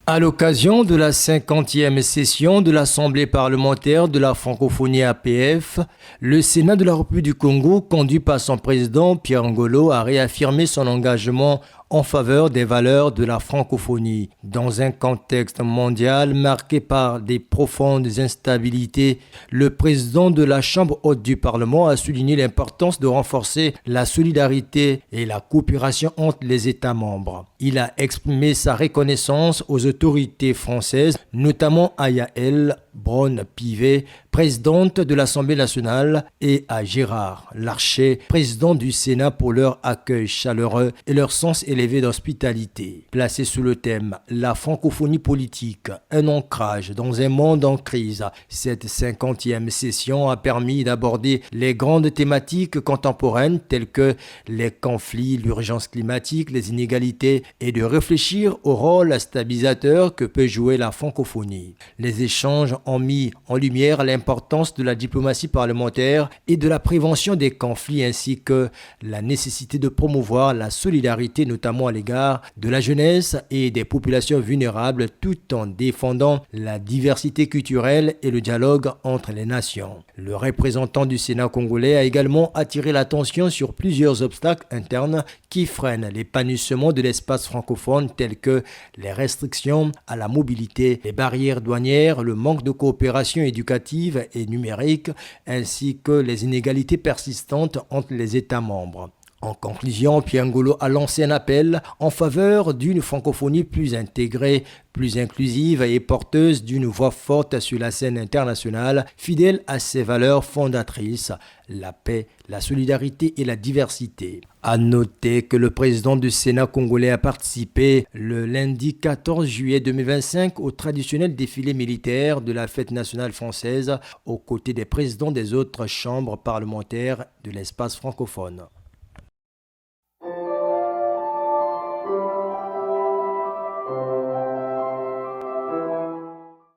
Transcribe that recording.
À l'occasion de la 50e session de l'Assemblée parlementaire de la francophonie APF, le Sénat de la République du Congo, conduit par son président Pierre Ngolo, a réaffirmé son engagement en faveur des valeurs de la francophonie. Dans un contexte mondial marqué par des profondes instabilités, le président de la Chambre haute du Parlement a souligné l'importance de renforcer la solidarité et la coopération entre les États membres. Il a exprimé sa reconnaissance aux autorités françaises, notamment à Yaël Braun-Pivet, présidente de l'Assemblée nationale, et à Gérard Larcher, président du Sénat, pour leur accueil chaleureux et leur sens élevé d'hospitalité. Placé sous le thème « La francophonie politique, un ancrage dans un monde en crise », cette 50e session a permis d'aborder les grandes thématiques contemporaines telles que les conflits, l'urgence climatique, les inégalités, et de réfléchir au rôle stabilisateur que peut jouer la francophonie. Les échanges ont mis en lumière l'importance de la diplomatie parlementaire et de la prévention des conflits, ainsi que la nécessité de promouvoir la solidarité, notamment à l'égard de la jeunesse et des populations vulnérables, tout en défendant la diversité culturelle et le dialogue entre les nations. Le représentant du Sénat congolais a également attiré l'attention sur plusieurs obstacles internes qui freinent l'épanouissement de l'espace francophone, tels que les restrictions à la mobilité, les barrières douanières, le manque de coopération éducative et numérique, ainsi que les inégalités persistantes entre les États membres. En conclusion, Pierre Ngolo a lancé un appel en faveur d'une francophonie plus intégrée, plus inclusive et porteuse d'une voix forte sur la scène internationale, fidèle à ses valeurs fondatrices, la paix, la solidarité et la diversité. À noter que le président du Sénat congolais a participé le lundi 14 juillet 2025 au traditionnel défilé militaire de la fête nationale française aux côtés des présidents des autres chambres parlementaires de l'espace francophone.